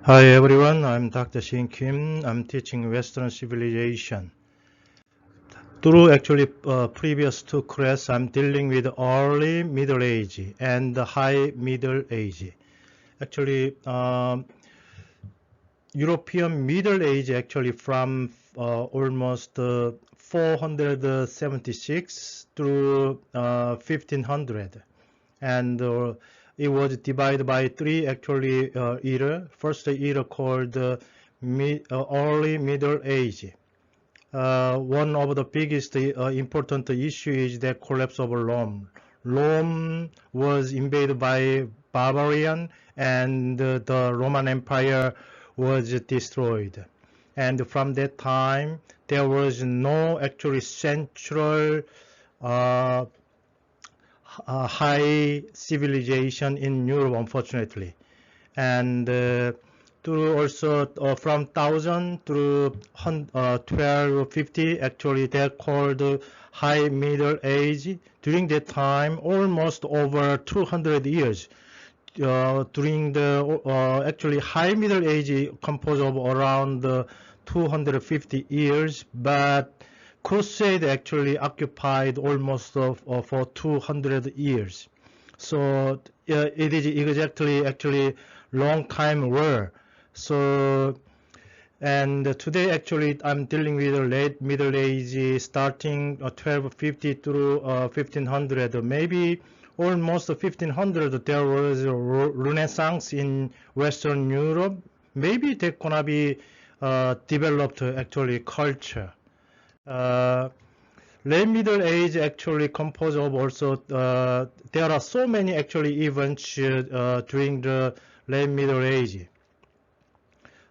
Hi everyone, I'm Dr. Shin Kim. I'm teaching Western Civilization. Through previous two classes, I'm dealing with early Middle Age and high Middle Age. Actually, European Middle Age actually from almost 476 through 1500, and it was divided by three era. First era called early Middle Age. One of the biggest important issue is the collapse of Rome. Rome was invaded by barbarian, and the Roman Empire was destroyed. And from that time, there was no actually central uh, high civilization in Europe, unfortunately. And through also from 1000 through 1250, actually they're called high middle age. During that time, almost over 200 years. During the actually high middle age composed of around 250 years, but crusade actually occupied almost for 200 years. So it is exactly actually long time war. So and today actually I'm dealing with the late middle age starting 1250 through 1500. Maybe almost 1500 there was a renaissance in Western Europe. Maybe they're gonna be developed actually culture. Uh, Late Middle Age actually composed of also there are so many actually events during the Late Middle Age.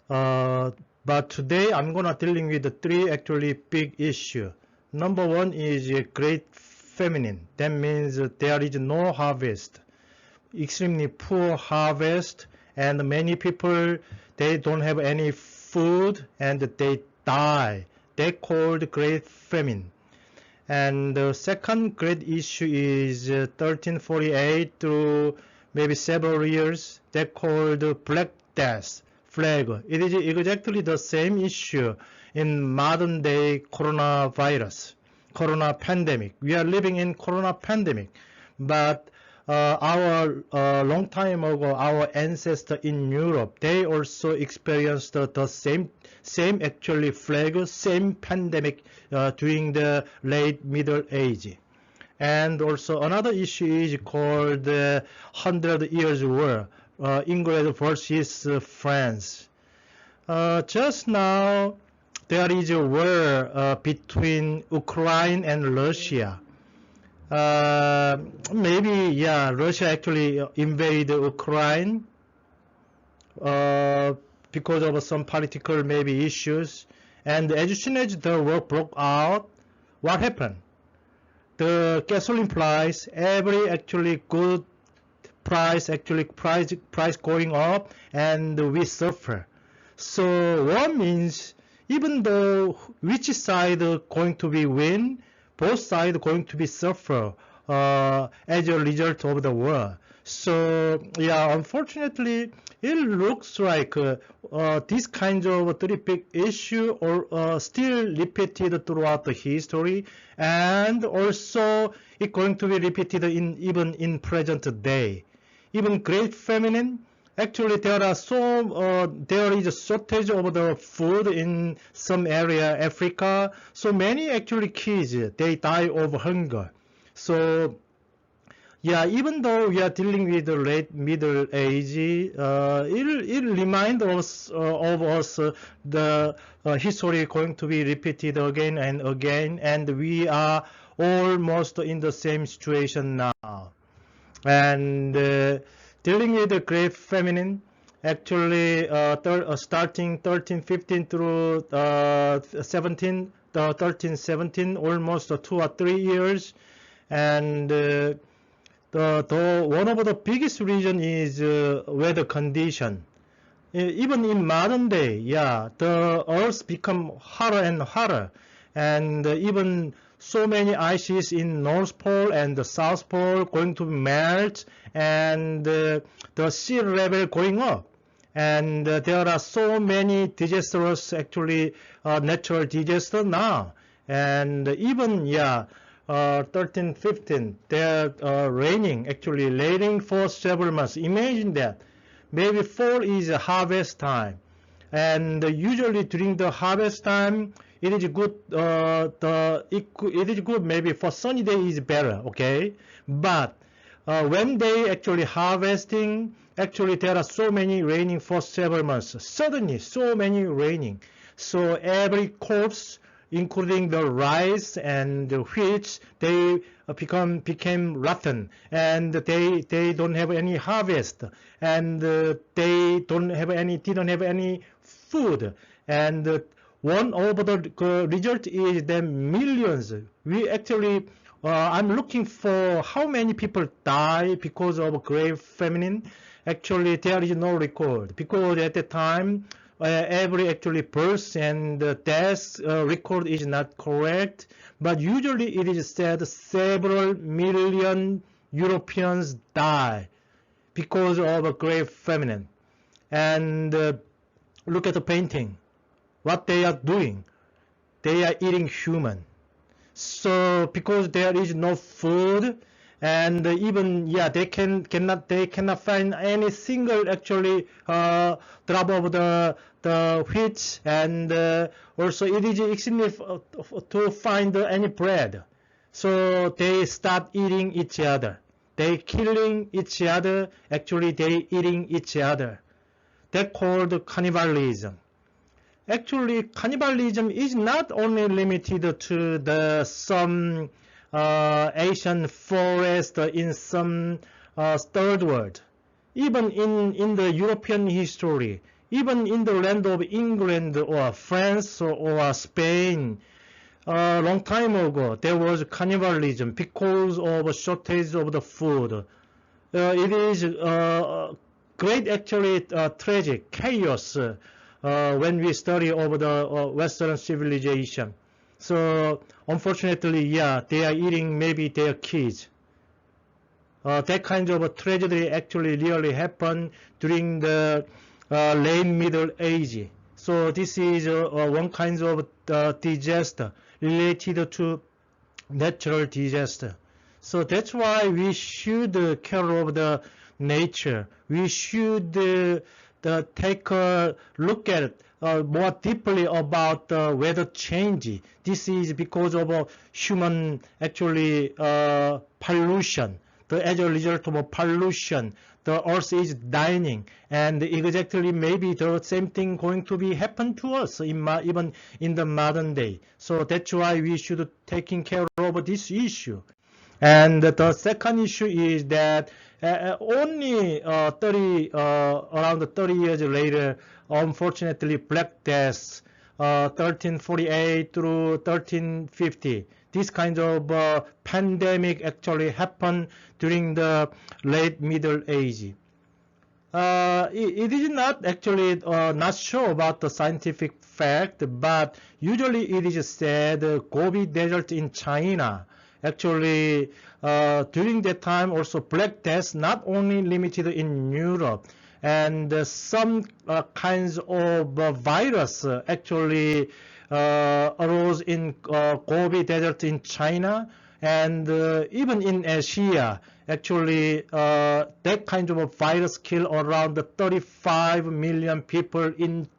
Uh, but today I'm gonna dealing with the three actually big issue. Number one is a great famine. That means there is no harvest, extremely poor harvest, and many people they don't have any food and they die. They called great famine. And the second great issue is 1348 through maybe several years. They called Black Death flag. It is exactly the same issue in modern day coronavirus, corona pandemic. We are living in corona pandemic, but our long time ago, our ancestor in Europe, they also experienced the same actually flag, same pandemic during the late Middle Age. And also another issue is called the Hundred Years' War, England versus France. Just now, there is a war between Ukraine and Russia. Uh, Maybe, yeah, Russia actually invaded Ukraine uh, because of some political maybe issues. And as soon as the war broke out, what happened? The gasoline price, every actually good price going up, and we suffer. So what means even though which side going to be win, both sides going to be suffer as a result of the war. So yeah, unfortunately, it looks like this kind of very big issue or still repeated throughout the history, and also it going to be repeated in even in present day. Even great famine. Actually, there is a shortage of the food in some area, Africa. So many actually kids they die of hunger. So yeah, even though we are dealing with the late middle age, it reminds us the history going to be repeated again and again, and we are almost in the same situation now. And dealing with the great feminine, actually starting 1315 through 17, 13, 17, almost 2 or 3 years. And one of the biggest reason is weather condition. Even in modern day, yeah, the earth become hotter and hotter, and even so many ices in North Pole and the South Pole going to melt, and the sea level going up. And there are so many disastrous, actually, natural disaster now. And even, 13, 15, they're raining for several months. Imagine that. Maybe fall is harvest time. And usually during the harvest time, it is good, it is good maybe for sunny day is better, okay? But when they actually harvesting, actually there are so many raining for several months. Suddenly, so many raining. So every crops, including the rice and the wheat, they became rotten, and they don't have any harvest, and they didn't have any food, and one of the result is that millions. We actually, I'm looking for how many people die because of grave famine. Actually, there is no record because at the time, every actually birth and death record is not correct. But usually it is said several million Europeans die because of a grave famine. And look at the painting. What they are doing, they are eating human. So because there is no food, and even they cannot find any single actually drop of the wheat, and also it is extremely to find any bread. So they start eating each other. They killing each other. Actually, they eating each other. That's called cannibalism. Actually, cannibalism is not only limited to some Asian forest in some third world. Even in the European history, even in the land of England or France or Spain, a long time ago, there was cannibalism because of a shortage of the food. It is great, actually, tragic chaos when we study over the Western civilization. So unfortunately, they are eating maybe their kids. That kind of a tragedy actually really happened during the late Middle Age. So this is one kind of disaster related to natural disaster. So that's why we should care of the nature. We should take a look at more deeply about weather change. This is because of human actually pollution. As a result of pollution, the earth is dying, and exactly maybe the same thing going to be happen to us even in the modern day. So that's why we should taking care of this issue. And the second issue is that only around 30 years later, unfortunately, Black Death, 1348 through 1350, this kind of pandemic actually happened during the late Middle Age. It is not actually not sure about the scientific fact, but usually it is said Gobi Desert in China. Actually, during that time, also Black Death not only limited in Europe, and some kinds of virus actually arose in Gobi Desert in China, and even in Asia. Actually, that kind of a virus killed around 35 million people in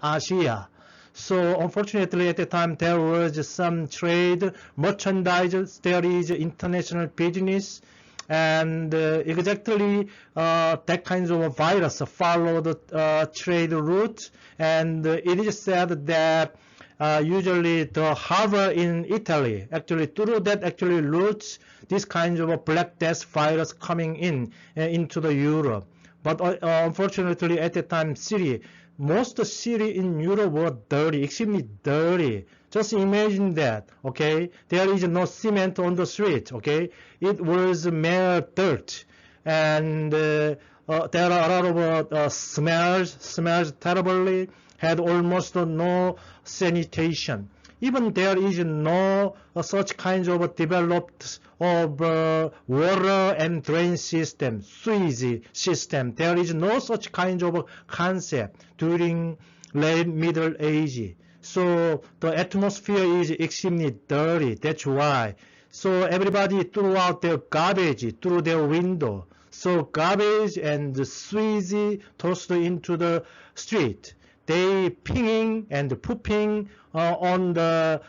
Asia. So unfortunately, at the time, there was some trade, merchandise, there is international business, and exactly that kind of a virus followed the trade route, and it is said that usually the harbor in Italy, actually through that actually routes this kind of a Black Death virus coming into the Europe. But unfortunately, at the time, most city in Europe were dirty, extremely dirty. Just imagine that, okay? There is no cement on the street, okay? It was mere dirt. And there are a lot of smells terribly, had almost no sanitation. Even there is no such kinds of developed of water and drain system, sewage system. There is no such kind of concept during late Middle Age. So the atmosphere is extremely dirty. That's why. So everybody threw out their garbage through their window. So garbage and sewage tossed into the street. They peeing and pooping on the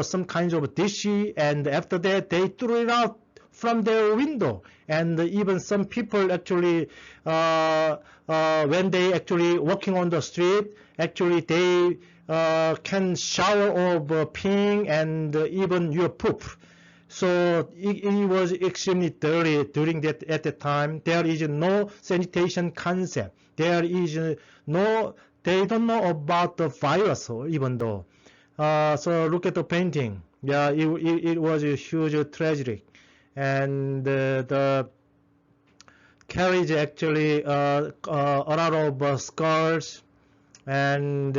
some kinds of dish, and after that they threw it out from their window. And even some people actually, when they actually walking on the street, actually they can shower of peeing and even your poop. So it was extremely dirty during that at the time. There is no sanitation concept. There is no. They don't know about the virus, even though. So look at the painting. Yeah, it was a huge tragedy, and the carriage actually a lot of skulls, and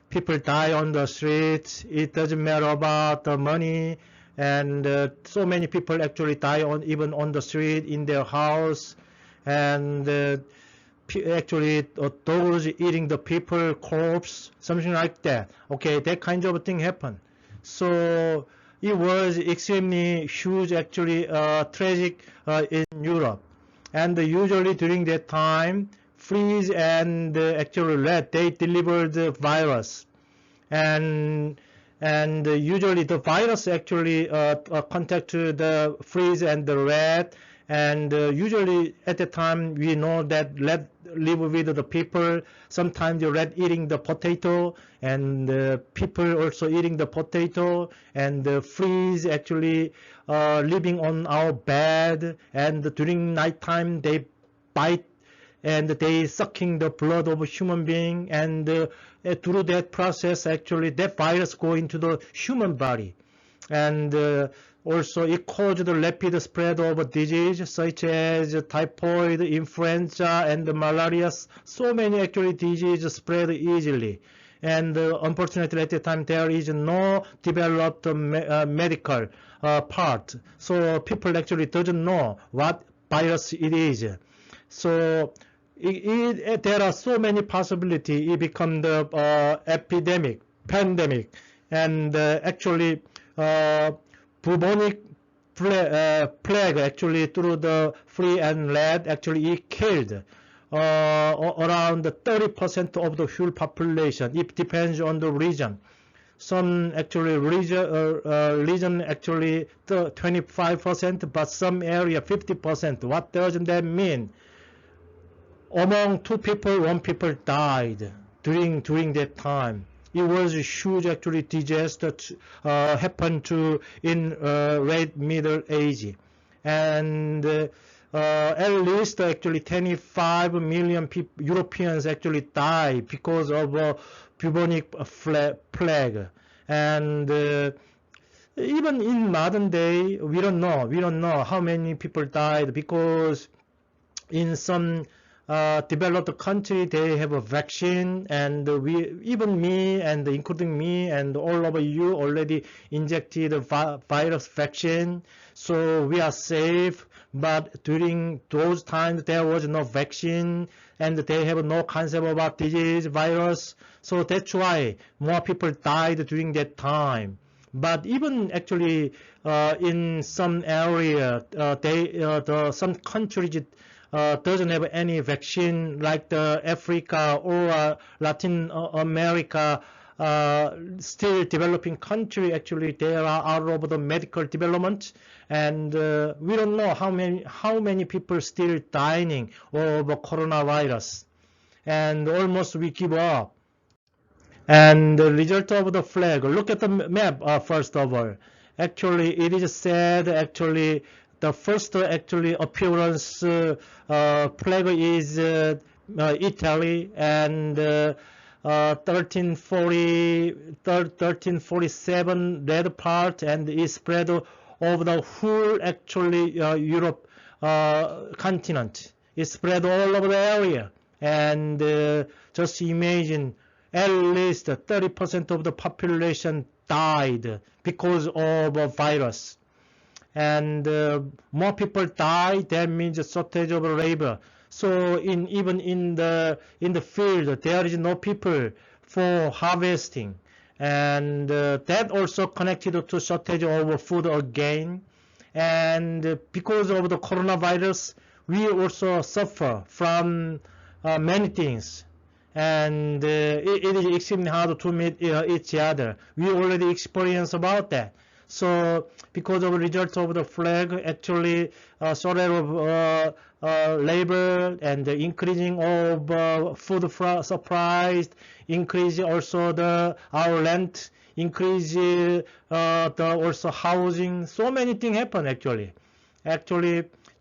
people die on the streets. It doesn't matter about the money, and so many people actually die even on the street in their house, and actually dogs eating the people corpse, something like that. Okay, that kind of thing happened. So it was extremely huge, actually tragic in Europe. And usually during that time, fleas and actually rat, they delivered the virus. And usually the virus actually contact the fleas and the rat. And usually at the time we know that rat live with the people. Sometimes the rat eating the potato, and people also eating the potato, and the fleas actually living on our bed, and during nighttime they bite and they sucking the blood of a human being, and through that process actually that virus go into the human body. And also it caused the rapid spread of disease such as typhoid, influenza, and malaria. So many actually diseases spread easily. And unfortunately at the time there is no developed medical part. So people actually doesn't know what virus it is. So there are so many possibilities. It become the epidemic, pandemic, and actually bubonic plague actually through the flea and rat actually it killed around 30% of the whole population. It depends on the region. Some actually region actually 25%, but some area 50%. What does that mean? Among two people, one people died during that time. It was a huge actually disaster happened to in late Middle Age, and at least actually 25 million Europeans actually died because of bubonic plague. And even in modern day, we don't know how many people died, because in some developed country they have a vaccine, and even me, and including me and all of you already injected a virus vaccine, so we are safe. But during those times there was no vaccine, and they have no concept about disease, virus, so that's why more people died during that time. But even actually in some area some countries doesn't have any vaccine, like the Africa or Latin America, still developing country. Actually, they are out of the medical development, and we don't know how many people still dying of coronavirus, and almost we give up. And the result of the flag. Look at the map first of all. Actually, it is said actually the first actually appearance flag is Italy, and 1347 red part, and it spread over the whole actually Europe continent. It spread all over the area, and just imagine at least 30% of the population died because of a virus. And more people die, that means a shortage of labor. So even in the field, there is no people for harvesting, and that also connected to shortage of food again. And because of the coronavirus, we also suffer from many things, and it is extremely hard to meet each other. We already experienced about that. So because of the result of the flag, actually shortage of labor and the increasing of food supplies, increase also our rent, increase the also housing. So many things happen actually.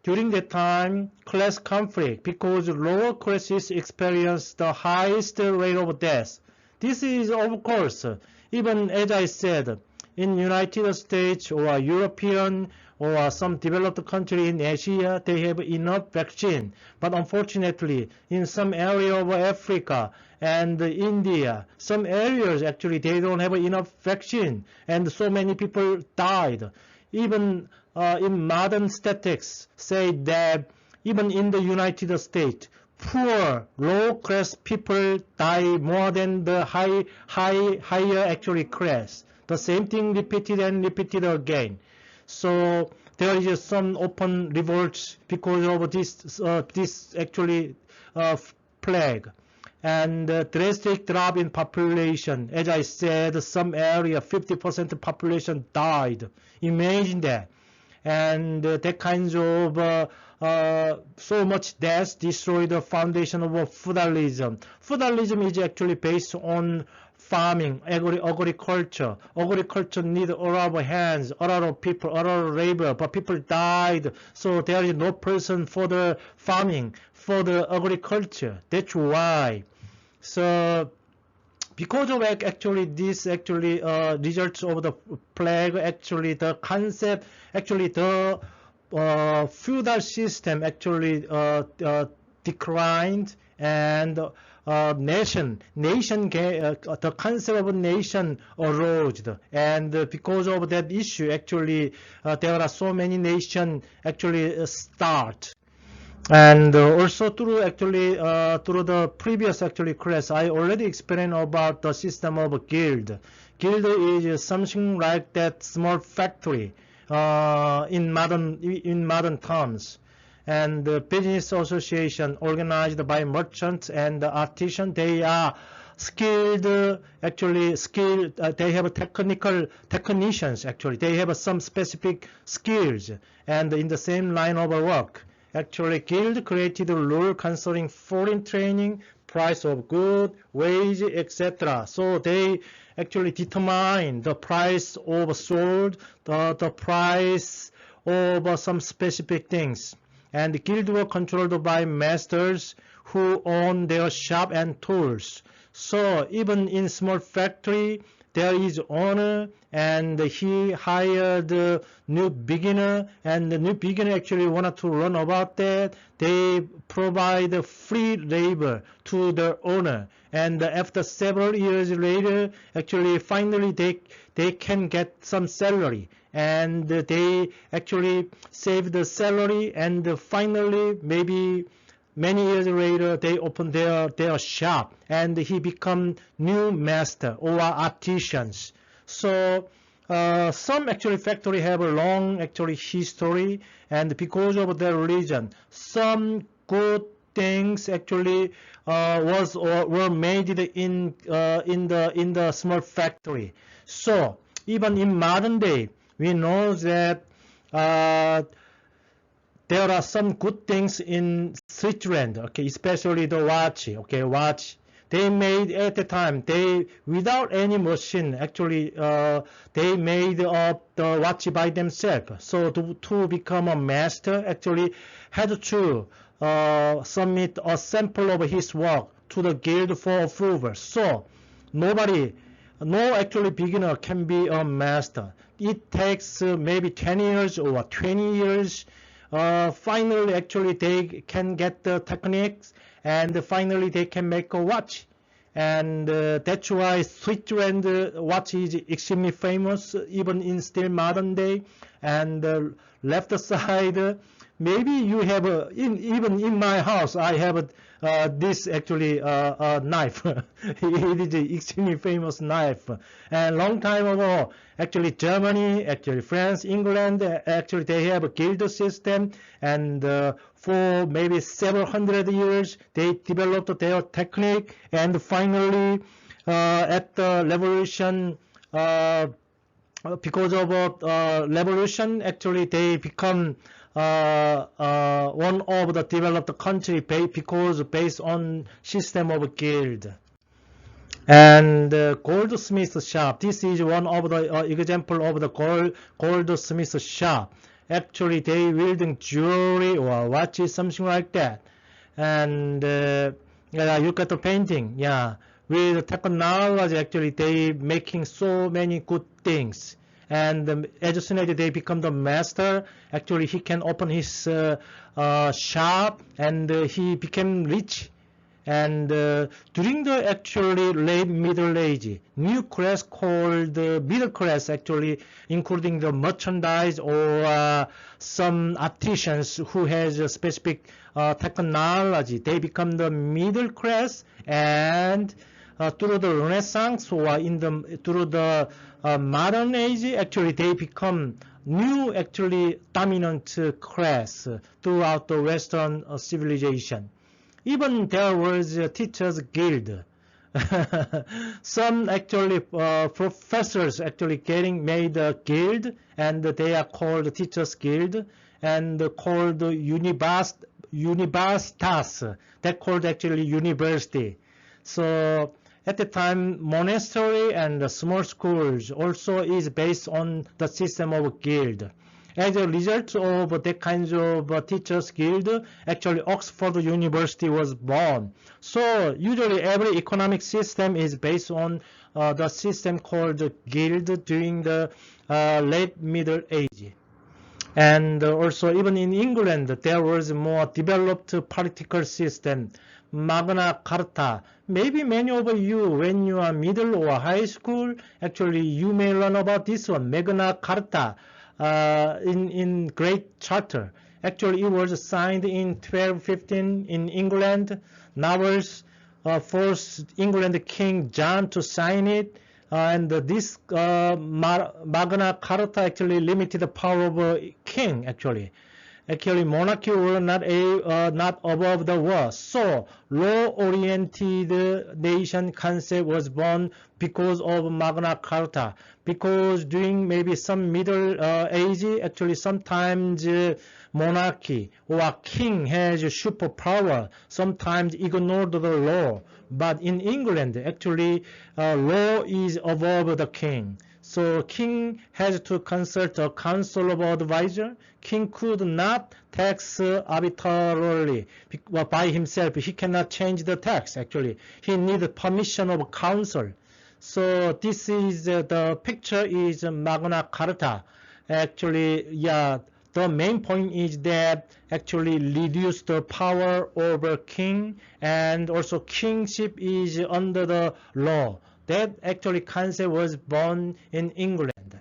During that time, class conflict, because lower classes experience the highest rate of death. This is, of course, even as I said, in United States or European or some developed country in Asia, they have enough vaccine. But unfortunately, in some area of Africa and India, some areas actually they don't have enough vaccine, and so many people died. Even in modern statistics say that even in the United States, poor, low-class people die more than the higher actually class. The same thing repeated and repeated again. So there is some open revolts because of this actually plague. And drastic drop in population. As I said, some area, 50% population died. Imagine that. And that kinds of so much death destroyed the foundation of feudalism. Feudalism is actually based on farming, agriculture. Agriculture needs a lot of hands, a lot of people, a lot of labor, but people died, so there is no person for the farming, for the agriculture. That's why. So because of actually this actually results of the plague, actually the concept, actually the feudal system actually declined, and the concept of nation arose, and because of that issue, actually there are so many nations actually start. And also through actually through the previous actually class, I already explained about the system of guild. Guild is something like that small factory in modern terms, and the business association organized by merchants and artisans. They are skilled, actually skilled. They have technicians. Actually, they have some specific skills, and in the same line of work. Actually, guild created a rule concerning foreign training, price of good, wage, etc. So they actually determine the price of sword, the price of some specific things. And the guild were controlled by masters who own their shop and tools. So even in small factory, there is owner, and he hired a new beginner, and the new beginner actually wanted to learn about that. They provide free labor to the owner, and after several years later, actually finally they can get some salary, and they actually save the salary, and finally maybe many years later, they open their shop, and he become new master or artisans. So some actually factory have a long actually history, and because of their religion, some good things actually were made in the small factory. So even in modern day, we know that there are some good things in Switzerland, okay, especially the watch, okay, watch. They made at the time, without any machine, actually, they made up the watch by themselves. So to become a master, actually, had to submit a sample of his work to the guild for approval. So no actually beginner can be a master. It takes maybe 10 years or 20 years. Finally, actually, they can get the techniques, and finally they can make a watch. And that's why Switzerland watch is extremely famous even in still modern day. And left side, maybe you have even in my house I have this actually knife. It is an extremely famous knife. And long time ago, actually Germany, actually France, England, actually they have a guild system, and for maybe several hundred years they developed their technique, and finally at the revolution, because of revolution, actually they become one of the developed country because based on system of guild. And goldsmith shop, this is one of the example of the goldsmith shop. Actually they building jewelry or watches, something like that. And yeah, you got the painting, yeah, with technology. Actually they making so many good things, and as soon as they become the master, actually he can open his shop, and he became rich. And during the actually late Middle Age, new class called middle class, actually including the merchandise or some artisans who has a specific technology, they become the middle class. And through the Renaissance or through the modern age, actually they become new actually dominant class throughout the Western civilization. Even there was a teachers guild. Some actually professors actually getting made a guild, and they are called teachers guild, and called universitas. That called actually university. So at the time, monastery and small schools also is based on the system of guild. As a result of that kinds of teachers guild, actually Oxford University was born. So usually every economic system is based on the system called guild during the late Middle Age. And also even in England there was more developed political system, Magna Carta. Maybe many of you, when you are middle or high school, actually you may learn about this one, Magna Carta. In Great Charter. Actually, it was signed in 1215 in England. Novels forced England King John to sign it, and this Magna Carta actually limited the power of a king. Actually, monarchy were not above the law. So, law-oriented nation concept was born because of Magna Carta. Because during maybe some Middle Age, actually sometimes monarchy or king has superpower, sometimes ignored the law. But in England, actually, law is above the king. So king has to consult a council of advisor. King could not tax arbitrarily by himself. He cannot change the tax, actually. He needs permission of council. So this is the picture is Magna Carta. Actually, yeah, the main point is that actually reduce the power over king, and also kingship is under the law. That actually concept was born in England.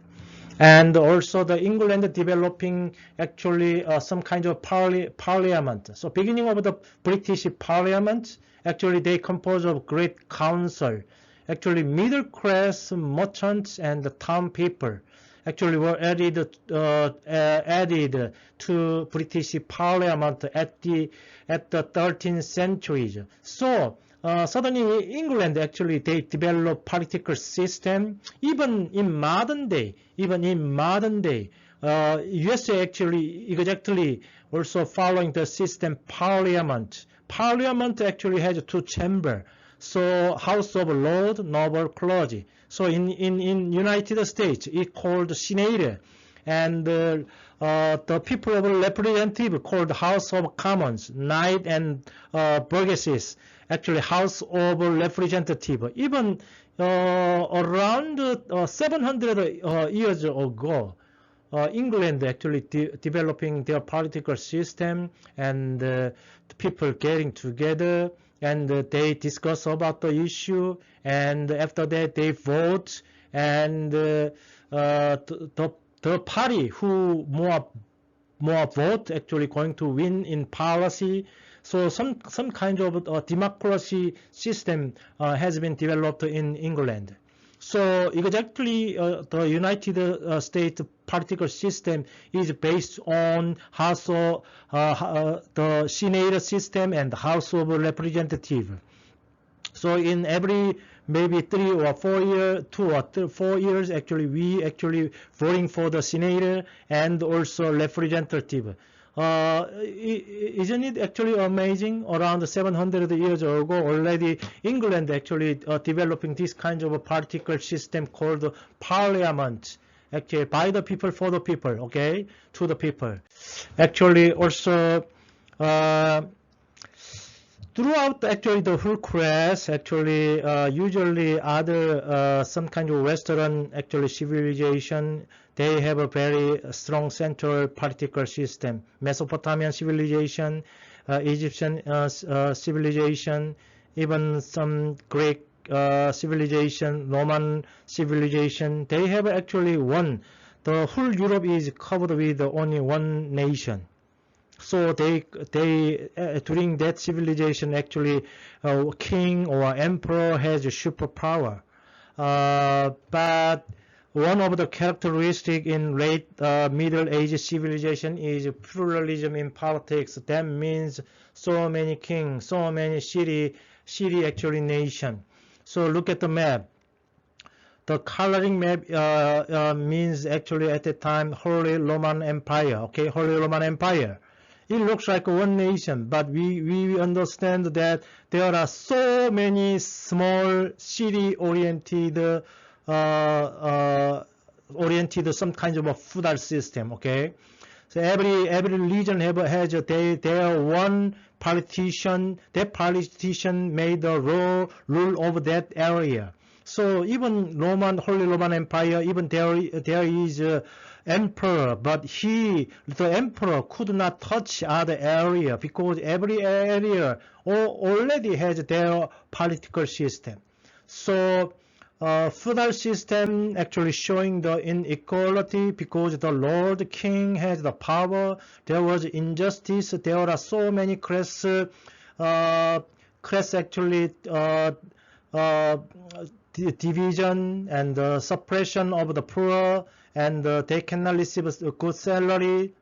And also the England developing actually some kind of parliament. So beginning of the British Parliament, actually they compose of great council. Actually middle class merchants and the town people actually were added to British Parliament at the 13th century. So suddenly England actually they developed political system. Even in modern day, USA actually exactly also following the system Parliament. Parliament actually has two chambers. So House of Lords, noble clergy. So in United States, it's called Senate, and the people of representative called House of Commons, knight and burgesses, actually House of Representative. Even around 700 years ago, England actually developing their political system, and the people getting together and they discuss about the issue, and after that they vote, and the party who more vote actually going to win in policy. So some kind of democracy system has been developed in England. So exactly the United States political system is based on House of, the Senate system and House of Representatives. So in every maybe 3 or 4 years, 2 or 4 years, actually we actually voting for the senator and also representative. Isn't it actually amazing? Around 700 years ago, already England actually developing this kind of a political system called parliament. Actually, by the people, for the people, okay, to the people. Actually, also. Throughout actually the whole class, actually usually other some kind of Western actually civilization, they have a very strong central political system. Mesopotamian civilization, Egyptian civilization, even some Greek civilization, Roman civilization, they have actually one. The whole Europe is covered with only one nation. So they during that civilization actually king or emperor has a superpower. But one of the characteristics in late Middle Age civilization is pluralism in politics. That means so many kings, so many city actually nation. So look at the map. The coloring map means actually at the time Holy Roman Empire. Okay, Holy Roman Empire. It looks like one nation, but we understand that there are so many small city-oriented some kind of a feudal system. Okay, so every region has their one politician. That politician made the rule over that area. So even Holy Roman Empire, even there is emperor, but the emperor could not touch other area because every area already has their political system. So feudal system actually showing the inequality because the Lord King has the power. There was injustice. There are so many class actually division and suppression of the poor, and they cannot receive a good salary.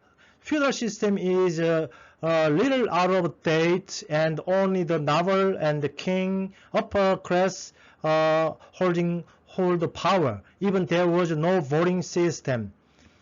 Feudal system is little out of date, and only the noble and the king, upper class, hold the power. Even there was no voting system.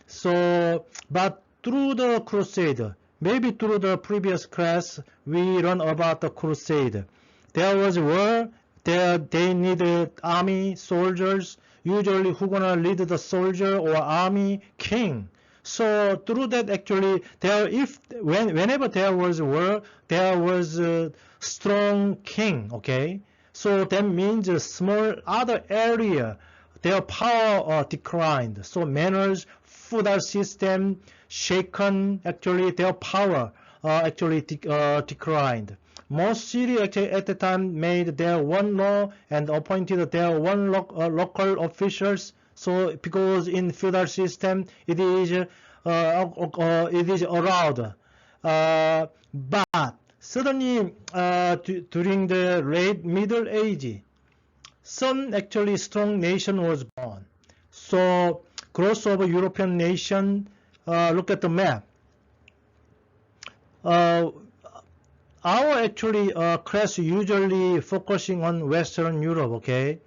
So, but through the crusade, maybe through the previous class, we learn about the crusade. There was war. They needed army, soldiers. Usually who gonna lead the soldier or army? King. So through that actually whenever there was war, there was a strong king. Okay, so that means a small other area, their power declined. So manners, feudal system shaken. Actually their power actually declined. Most cities actually at the time made their one law and appointed their one local officials. So because in feudal system it is allowed, but suddenly during the late Middle Age, some actually strong nation was born. So growth of a European nation. Look at the map. Our actually class usually focusing on Western Europe, okay?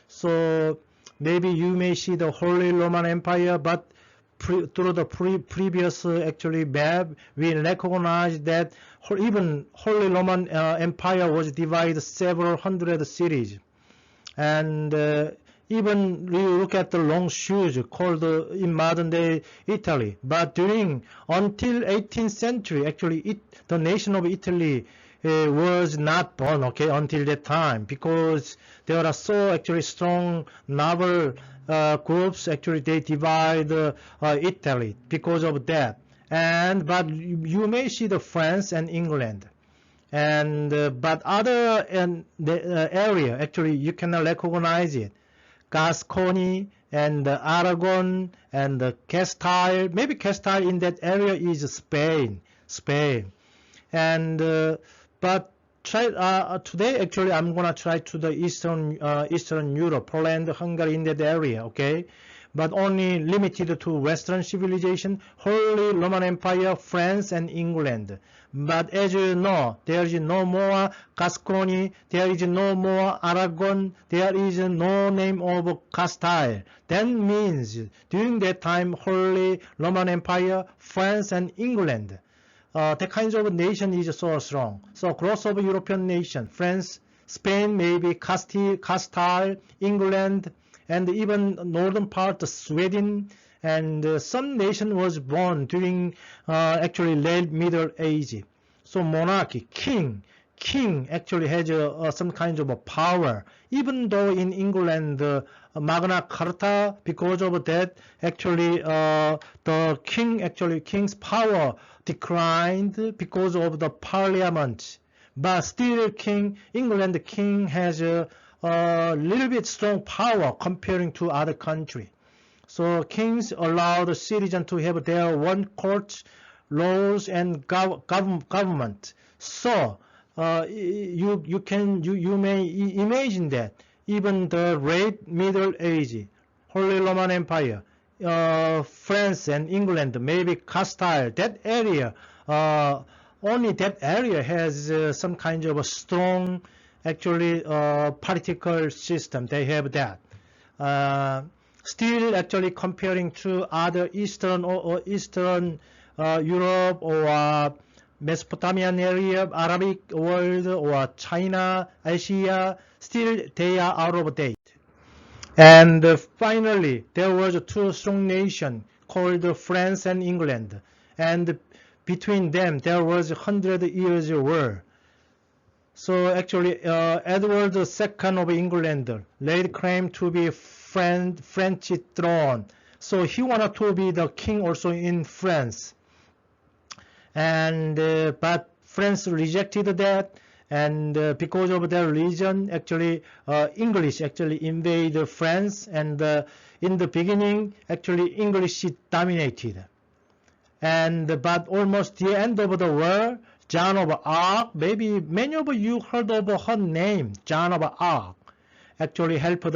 So maybe you may see the Holy Roman Empire, but through the previous actually map, we recognize that even Holy Roman Empire was divided several hundred cities. And even we look at the long shoes called in modern day Italy. But until 18th century, actually the nation of Italy was not born, okay, until that time, because there are so actually strong noble groups. Actually they divide Italy because of that. But you may see the France and England. And but other the area actually you cannot recognize it. Gascony and Aragon and Castile. Maybe Castile in that area is Spain. And but today actually I'm gonna try to the Eastern Europe, Poland, Hungary, in that area, okay? But only limited to Western civilization, Holy Roman Empire, France, and England. But as you know, there is no more Gascony, there is no more Aragon, there is no name of Castile. That means during that time, Holy Roman Empire, France, and England. That kind of nation is so strong. So cross of European nation, France, Spain, maybe Castile, England, and even northern part of Sweden, and some nation was born during actually late Middle Age. So monarchy, king actually has some kind of a power. Even though in England Magna Carta, because of that, actually the king's power declined because of the parliament. But still, England king has a little bit strong power comparing to other country. So kings allow the citizen to have their own court, laws, and government. So you may imagine that even the late Middle Age, Holy Roman Empire, France and England, maybe Castile, that area, only that area has some kind of a strong, actually, political system. They have that. Still, actually, comparing to other Eastern Europe or Mesopotamian area, Arabic world, or China, Asia, still they are out of date. And finally, there was two strong nations called France and England, and between them there was 100 years war. So actually, Edward II of England laid claim to be French throne. So he wanted to be the king also in France, and but France rejected that. And because of their religion, actually, English actually invaded France, and in the beginning, actually, English dominated. And but almost the end of the war, Joan of Arc, maybe many of you heard of her name, Joan of Arc, actually helped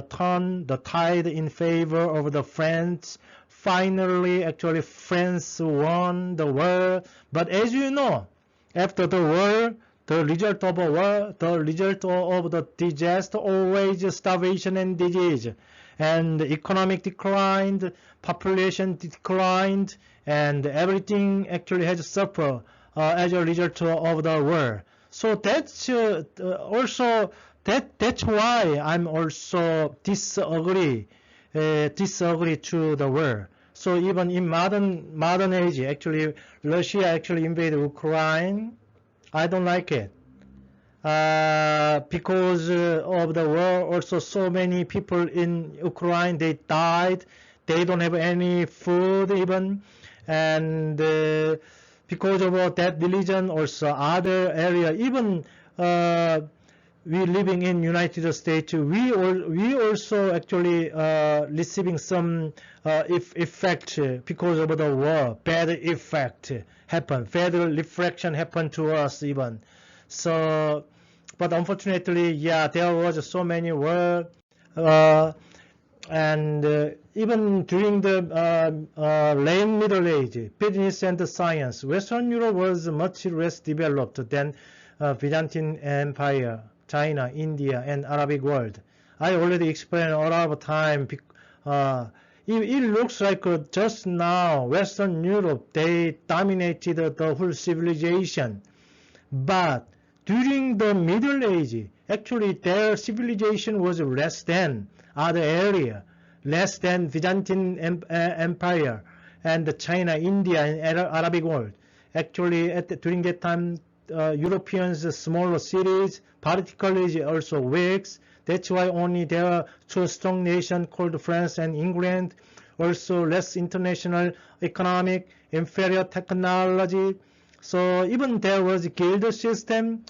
turn the tide in favor of the French. Finally, actually, France won the war. But as you know, after the war, the result of a war, the result of the disaster, always starvation and disease. And economic declined, population declined, and everything actually has suffered as a result of the war. So that's also that's why I'm also disagree to the war. So even in modern age, actually, Russia actually invaded Ukraine. I don't like it. Because of the war, also so many people in Ukraine, they died. They don't have any food even. And because of that religion, also other area, even we living in United States, we also actually receiving some effect because of the war. Bad effect happened. Bad reflection happened to us even. So, but unfortunately, yeah, there was so many war, and even during the late Middle Age, business and science, Western Europe was much less developed than Byzantine Empire, China, India, and Arabic world. I already explained a lot of time. It looks like just now Western Europe, they dominated the whole civilization. But during the Middle Age, actually their civilization was less than other area, less than Byzantine Empire and China, India, and Arabic world. Actually, during that time, Europeans' smaller cities, particularly also weak. That's why only there are two strong nations called France and England. Also less international economic, inferior technology. So even there was a guild system,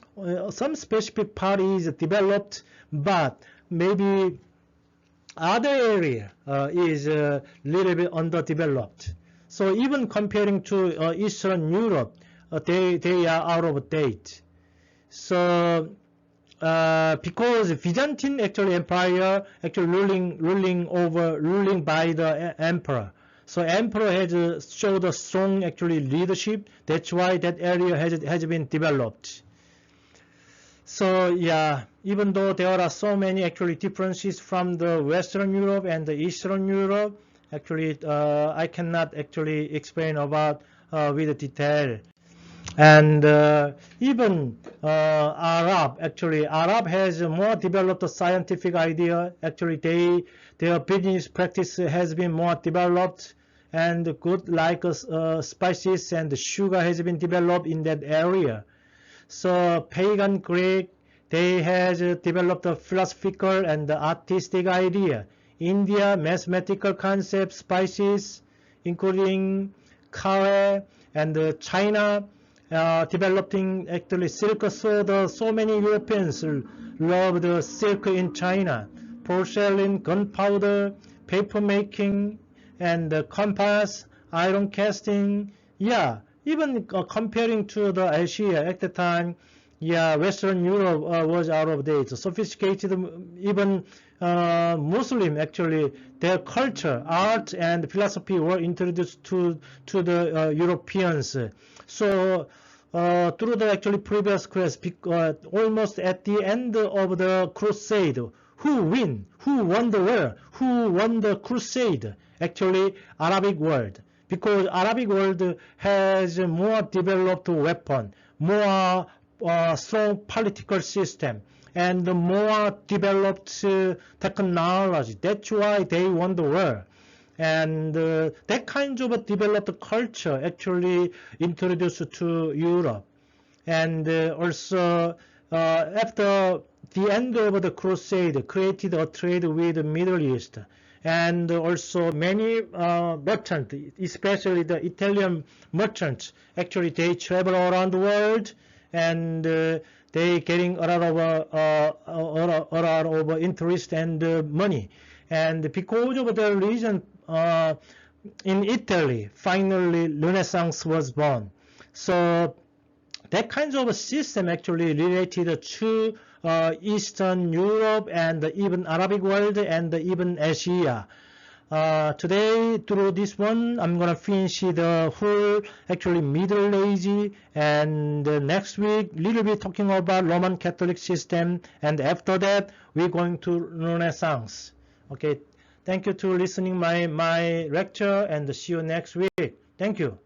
some specific part is developed, but maybe other area is a little bit underdeveloped. So even comparing to Eastern Europe, they are out of date. So because Byzantine actually empire actually ruling by the emperor. So emperor has showed a strong actually leadership. That's why that area has been developed. So yeah, even though there are so many actually differences from the Western Europe and the Eastern Europe, actually I cannot actually explain about with detail. And even Arab has a more developed scientific idea. Actually, their business practice has been more developed, and good like spices and sugar has been developed in that area. So pagan Greek, they has developed a philosophical and artistic idea. India, mathematical concepts, spices, including curry, and China, developing actually silk. So many Europeans love the silk in China. Porcelain, gunpowder, paper making, and compass, iron casting. Yeah, even comparing to the Asia at the time, yeah, Western Europe was out of date. Sophisticated, even Muslim actually, their culture, art, and philosophy were introduced to the Europeans. So through the actually previous quest, almost at the end of the crusade, who won the war? Who won the crusade? Actually, Arabic world, because Arabic world has more developed weapon, more strong political system, and more developed technology. That's why they won the war. And that kind of a developed culture actually introduced to Europe. And also after the end of the crusade created a trade with the Middle East. And also many merchants, especially the Italian merchants, actually they travel around the world, and they getting a lot of interest and money. And because of the reason, in Italy, finally Renaissance was born. So that kind of a system actually related to Eastern Europe and even Arabic world and even Asia. Today, through this one, I'm gonna finish the whole actually Middle Age, and next week, little bit talking about Roman Catholic system, and after that, we're going to Renaissance. Okay, thank you to listening my lecture, and see you next week. Thank you.